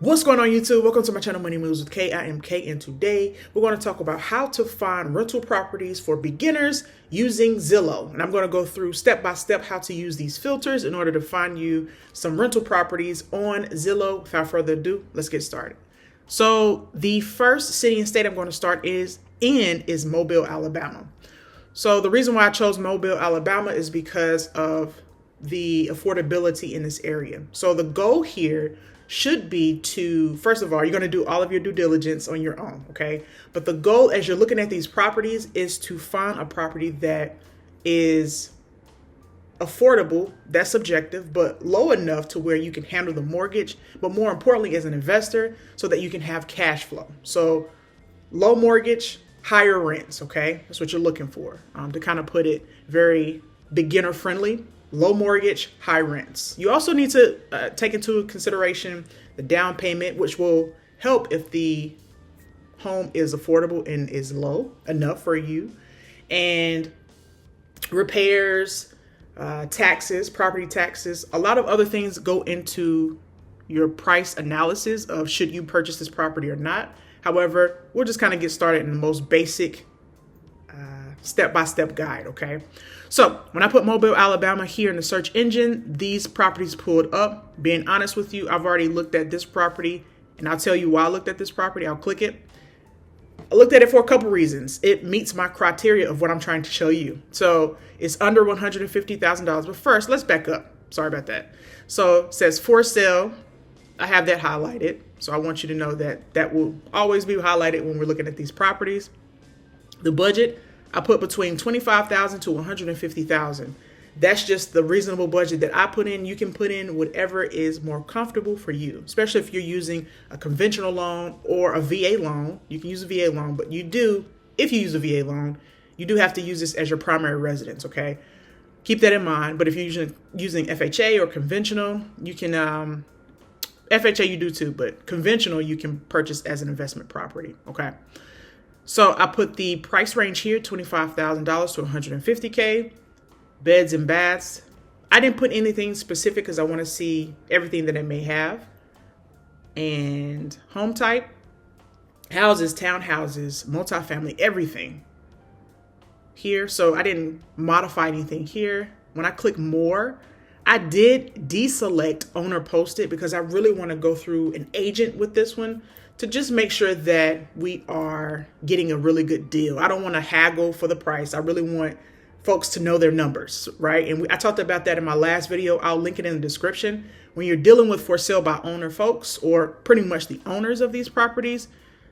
What's going on YouTube? Welcome to my channel, Money Moves with K. I am K, and today we're going to talk about how to find rental properties for beginners using Zillow. And I'm going to go through step by step how to use these filters in order to find you some rental properties on Zillow. Without further ado, let's get started. So the first city and state I'm going to start is Mobile, Alabama. So the reason why I chose Mobile, Alabama is because of the affordability in this area. So the goal here should be to, first of all, you're going to do all of your due diligence on your own, okay? But the goal as you're looking at these properties is to find a property that is affordable, that's subjective, but low enough to where you can handle the mortgage, but more importantly as an investor, so that you can have cash flow. So low mortgage, higher rents, okay? That's what you're looking for, to kind of put it very beginner friendly. Low mortgage, high rents. You also need to take into consideration the down payment, which will help if the home is affordable and is low enough for you. And repairs, taxes, property taxes, a lot of other things go into your price analysis of should you purchase this property or not. However, we'll just kind of get started in the most basic step-by-step guide, okay? So when I put Mobile, Alabama here in the search engine, these properties pulled up. Being honest with you, I've already looked at this property, and I'll tell you why I looked at this property. I'll click it. I looked at it for a couple reasons. It meets my criteria of what I'm trying to show you. So it's under $150,000. But first, let's back up. Sorry about that. So it says for sale. I have that highlighted. So I want you to know that that will always be highlighted when we're looking at these properties. The budget, I put between $25,000 to $150,000. That's just the reasonable budget that I put in. You can put in whatever is more comfortable for you, especially if you're using a conventional loan or a VA loan. You can use a VA loan, but if you use a VA loan, you do have to use this as your primary residence, okay? Keep that in mind. But if you're using FHA or conventional, you can, FHA you do too, but conventional you can purchase as an investment property, okay? So I put the price range here, $25,000 to $150K, beds and baths. I didn't put anything specific because I want to see everything that it may have. And home type, houses, townhouses, multifamily, everything here. So I didn't modify anything here. When I click more, I did deselect owner posted because I really want to go through an agent with this one to just make sure that we are getting a really good deal. I don't want to haggle for the price. I really want folks to know their numbers, right? And I talked about that in my last video. I'll link it in the description. When you're dealing with for sale by owner folks, or pretty much the owners of these properties,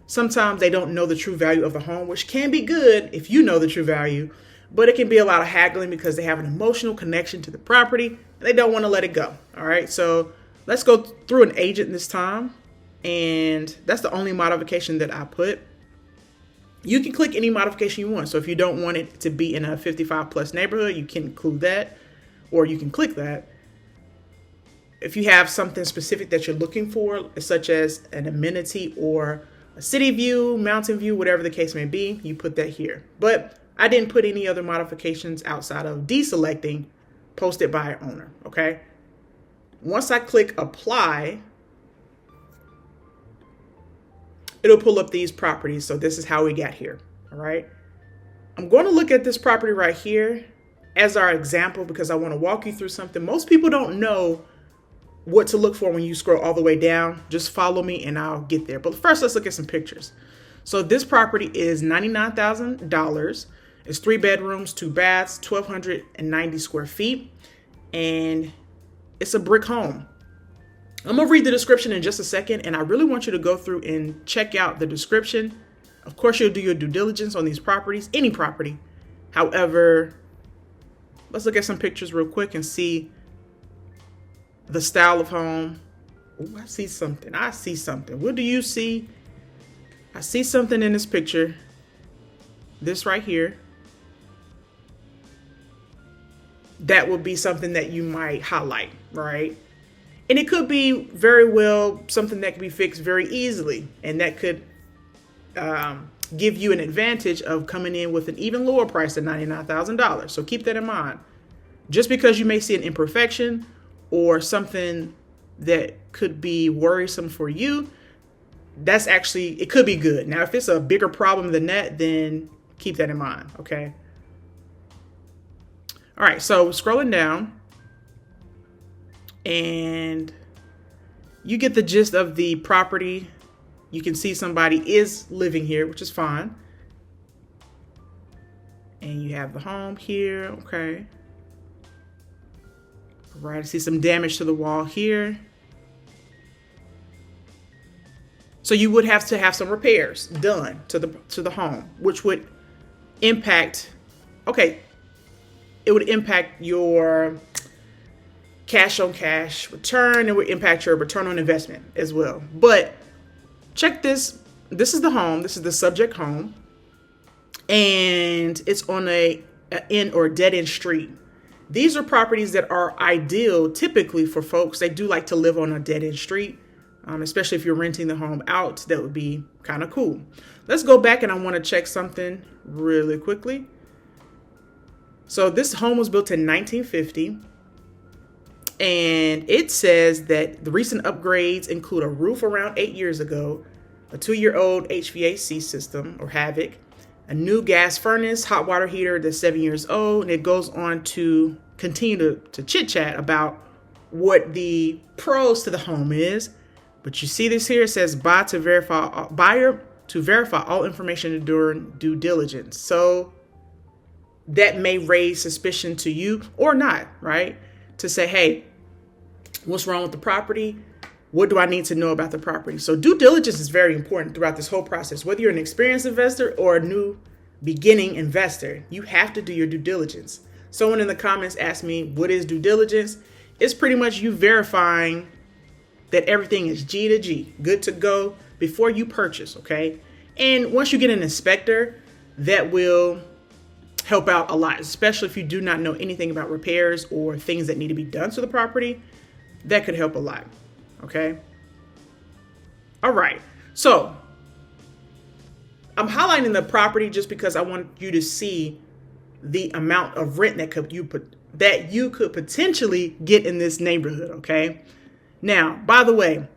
sometimes they don't know the true value of the home, which can be good if you know the true value, but it can be a lot of haggling because they have an emotional connection to the property and they don't want to let it go. All right, so let's go through an agent this time. And that's the only modification that I put. You can click any modification you want. So if you don't want it to be in a 55 plus neighborhood, you can include that, or you can click that. If you have something specific that you're looking for, such as an amenity or a city view, mountain view, whatever the case may be, you put that here. But I didn't put any other modifications outside of deselecting posted by owner, okay? Once I click apply, it'll pull up these properties. So this is how we got here, all right? I'm going to look at this property right here as our example because I want to walk you through something. Most people don't know what to look for when you scroll all the way down. Just follow me and I'll get there. But first, let's look at some pictures. So this property is $99,000. It's 3 bedrooms, 2 baths, 1,290 square feet, and it's a brick home. I'm going to read the description in just a second, and I really want you to go through and check out the description. Of course, you'll do your due diligence on these properties, any property. However, let's look at some pictures real quick and see the style of home. Ooh, I see something. What do you see? I see something in this picture. This right here. That would be something that you might highlight, right? And it could be very well something that can be fixed very easily. And that could give you an advantage of coming in with an even lower price than $99,000. So keep that in mind. Just because you may see an imperfection or something that could be worrisome for you, that's actually, it could be good. Now, if it's a bigger problem than that, then keep that in mind, okay? All right, so scrolling down, and you get the gist of the property. You can see somebody is living here, which is fine. And you have the home here, okay. All right, I see some damage to the wall here. So you would have to have some repairs done to the home, which would impact, okay, it would impact your cash on cash return. It would impact your return on investment as well. But check this. This is the home. This is the subject home. And it's on a end or dead end street. These are properties that are ideal typically for folks. They do like to live on a dead end street, especially if you're renting the home out. That would be kind of cool. Let's go back, and I want to check something really quickly. So this home was built in 1950, and it says that the recent upgrades include a roof around 8 years ago, a 2-year-old HVAC system or Havoc, a new gas furnace, hot water heater that's 7 years old, and it goes on to continue to chit chat about what the pros to the home is. But you see this here, it says buyer to verify all information during due diligence. So that may raise suspicion to you or not, right? To say, hey, what's wrong with the property? What do I need to know about the property? So due diligence is very important throughout this whole process. Whether you're an experienced investor or a new beginning investor, you have to do your due diligence. Someone in the comments asked me, what is due diligence? It's pretty much you verifying that everything is G to G, good to go before you purchase, okay? And once you get an inspector, that will help out a lot, especially if you do not know anything about repairs or things that need to be done to the property. That could help a lot, okay? All right, so I'm highlighting the property just because I want you to see the amount of rent that you could potentially get in this neighborhood, okay? Now, by the way,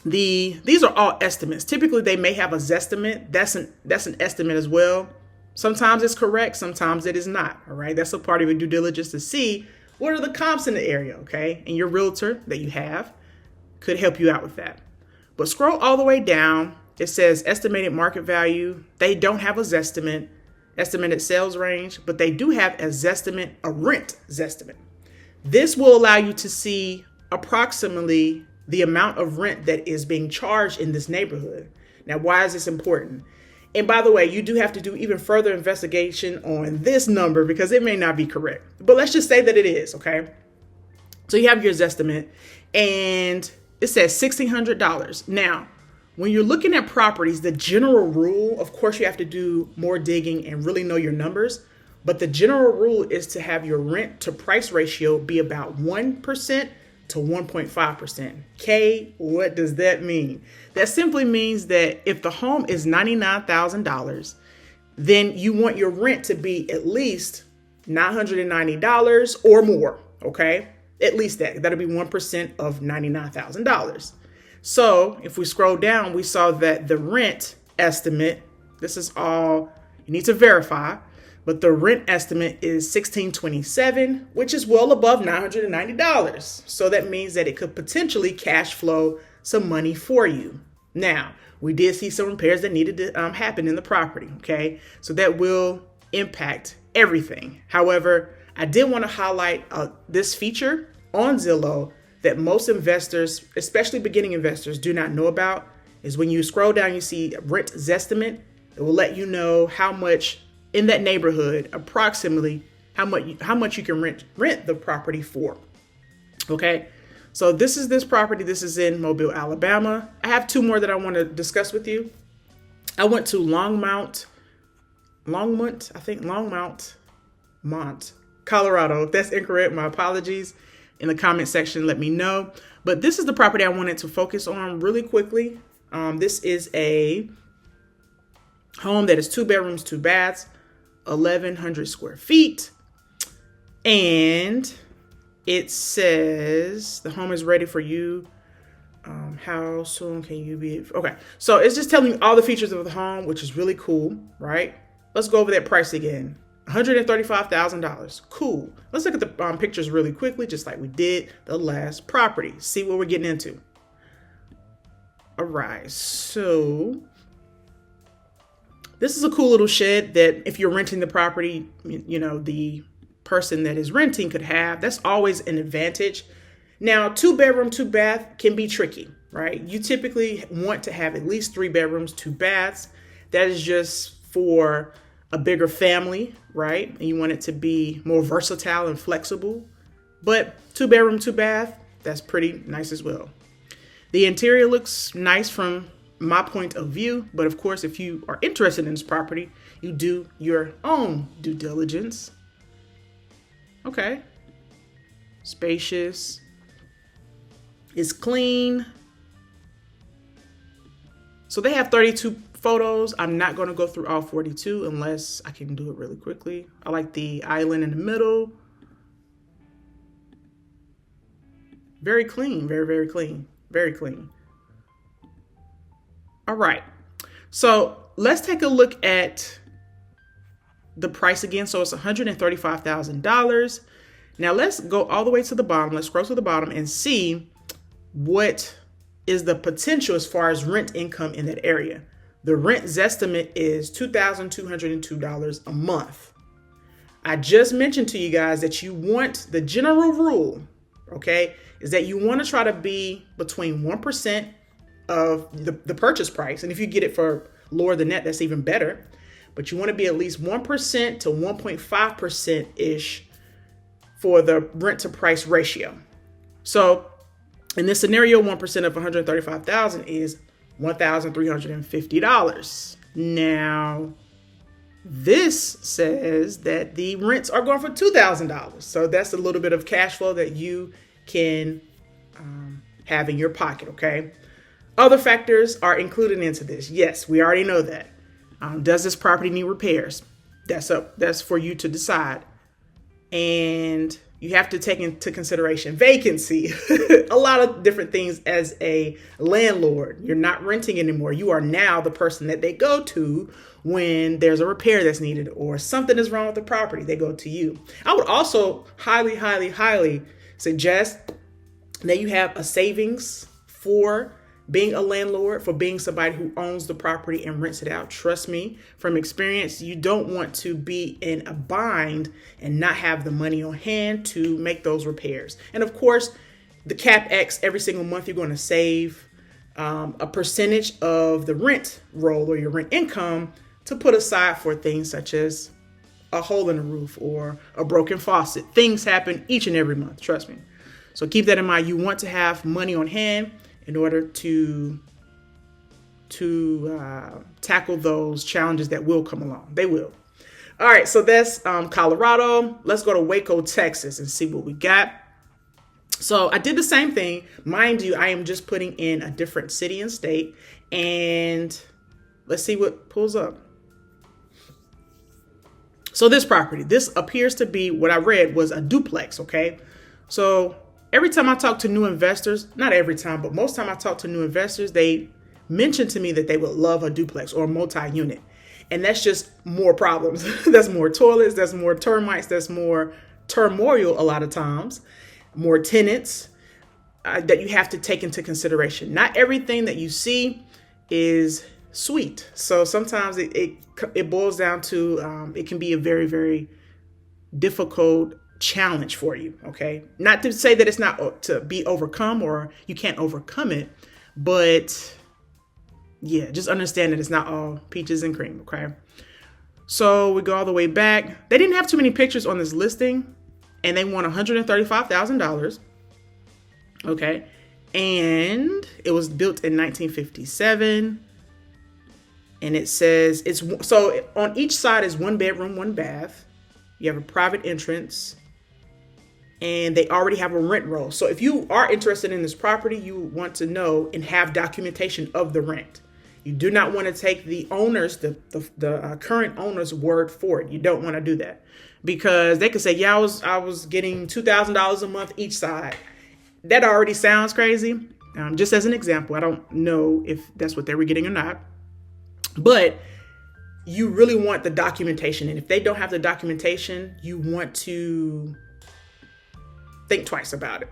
these are all estimates. Typically, they may have a zestimate. That's an estimate as well. Sometimes it's correct, sometimes it is not, all right? That's a part of your due diligence to see what are the comps in the area, okay? And your realtor that you have could help you out with that. But scroll all the way down. It says estimated market value. They don't have a zestimate, estimated sales range, but they do have a rent zestimate. This will allow you to see approximately the amount of rent that is being charged in this neighborhood. Now, why is this important? And by the way, you do have to do even further investigation on this number because it may not be correct. But let's just say that it is, okay? So you have your estimate, and it says $1,600. Now, when you're looking at properties, the general rule, of course, you have to do more digging and really know your numbers. But the general rule is to have your rent to price ratio be about 1% to 1.5%. Okay, what does that mean? That simply means that if the home is $99,000, then you want your rent to be at least $990 or more, okay? At least that. That'll be 1% of $99,000. So if we scroll down, we saw that the rent estimate, this is all you need to verify, but the rent estimate is $1,627, which is well above $990. So that means that it could potentially cash flow some money for you. Now, we did see some repairs that needed to happen in the property, okay? So that will impact everything. However, I did want to highlight this feature on Zillow that most investors, especially beginning investors, do not know about, is when you scroll down, you see rent zestimate. It will let you know how much in that neighborhood, approximately how much you can rent the property for. Okay, so this is this property. This is in Mobile, Alabama. I have two more that I want to discuss with you. I went to Longmont, Colorado. If that's incorrect, my apologies. In the comment section, let me know. But this is the property I wanted to focus on really quickly. This is a home that is 2 bedrooms, 2 baths, 1,100 square feet. And it says the home is ready for you How soon can you be? Okay, so it's just telling you all the features of the home, which is really cool, right? Let's go over that price again. $135,000. Cool. Let's look at the pictures really quickly, just like we did the last property. See what we're getting into. All right, so this is a cool little shed that if you're renting the property, you know, the person that is renting could have. That's always an advantage. Now, 2-bedroom, 2-bath can be tricky, right? You typically want to have at least 3 bedrooms, 2 baths. That is just for a bigger family, right? And you want it to be more versatile and flexible. But 2-bedroom, 2-bath, that's pretty nice as well. The interior looks nice from my point of view, but of course, if you are interested in this property, you do your own due diligence. Okay. Spacious. It's clean. So they have 32 photos. I'm not going to go through all 42 unless I can do it really quickly. I like the island in the middle. Very clean, very, very clean, very clean. All right. So let's take a look at the price again. So it's $135,000. Now let's go all the way to the bottom. Let's scroll to the bottom and see what is the potential as far as rent income in that area. The rent estimate is $2,202 a month. I just mentioned to you guys that you want the general rule, okay, is that you want to try to be between 1% of the purchase price. And if you get it for lower than that, that's even better. But you want to be at least 1% to 1.5% ish for the rent to price ratio. So in this scenario, 1% of 135,000 is $1,350. Now, this says that the rents are going for $2,000. So that's a little bit of cash flow that you can have in your pocket, okay? Other factors are included into this. Yes, we already know that. Does this property need repairs? That's for you to decide. And you have to take into consideration vacancy, a lot of different things as a landlord. You're not renting anymore. You are now the person that they go to when there's a repair that's needed or something is wrong with the property. They go to you. I would also highly, highly, highly suggest that you have a savings for being a landlord, for being somebody who owns the property and rents it out. Trust me, from experience, you don't want to be in a bind and not have the money on hand to make those repairs. And of course, the CapEx, every single month, you're going to save a percentage of the rent roll or your rent income to put aside for things such as a hole in the roof or a broken faucet. Things happen each and every month, trust me. So keep that in mind. You want to have money on hand in order to tackle those challenges that will come along. They will. All right, so that's Colorado. Let's go to Waco, Texas, and see what we got. So I did the same thing. Mind you, I am just putting in a different city and state, and let's see what pulls up. So this property, this appears to be what I read was a duplex, okay? So every time I talk to new investors, not every time, but most time I talk to new investors, they mention to me that they would love a duplex or a multi-unit. And that's just more problems. That's more toilets, that's more termites, that's more turmoil a lot of times, more tenants that you have to take into consideration. Not everything that you see is sweet. So sometimes it boils down to, it can be a very, very difficult challenge for you, okay? Not to say that it's not to be overcome or you can't overcome it, but yeah, just understand that it's not all peaches and cream, okay? So we go all the way back. They didn't have too many pictures on this listing, and they want $135,000, okay? And it was built in 1957, and it says so on each side is 1 bedroom, 1 bath. You have a private entrance, and they already have a rent roll. So if you are interested in this property, you want to know and have documentation of the rent. You do not want to take the owner's, the current owner's word for it. You don't want to do that because they could say, yeah, I was getting $2,000 a month each side. That already sounds crazy. Just as an example, I don't know if that's what they were getting or not, but you really want the documentation. And if they don't have the documentation, you want to think twice about it.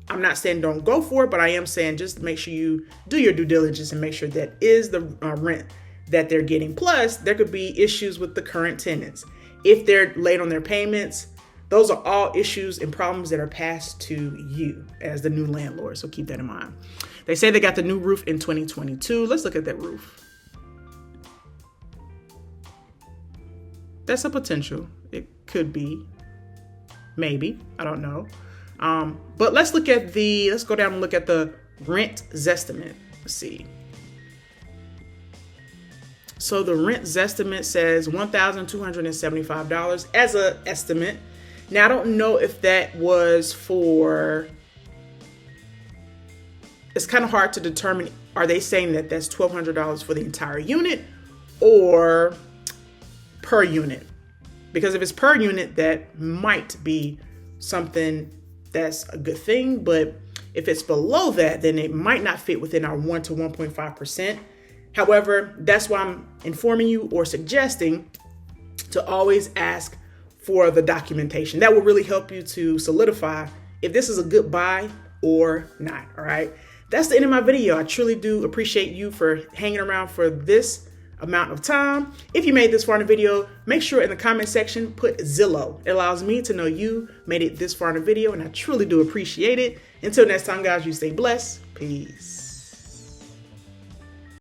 I'm not saying don't go for it, but I am saying just make sure you do your due diligence and make sure that is the rent that they're getting. Plus, there could be issues with the current tenants. If they're late on their payments, those are all issues and problems that are passed to you as the new landlord. So keep that in mind. They say they got the new roof in 2022. Let's look at that roof. That's a potential. It could be. Maybe. I don't know. But let's go down and look at the rent zestimate. Let's see. So the rent zestimate says $1,275 as an estimate. Now, I don't know if that was for, it's kind of hard to determine. Are they saying that that's $1,200 for the entire unit or per unit? Because if it's per unit, that might be something that's a good thing. But if it's below that, then it might not fit within our 1 to 1.5%. However, that's why I'm informing you or suggesting to always ask for the documentation. That will really help you to solidify if this is a good buy or not. All right. That's the end of my video. I truly do appreciate you for hanging around for this amount of time. If you made this far in the video, make sure in the comment section, put Zillow. It allows me to know you made it this far in the video, and I truly do appreciate it. Until next time, guys, you stay blessed. Peace.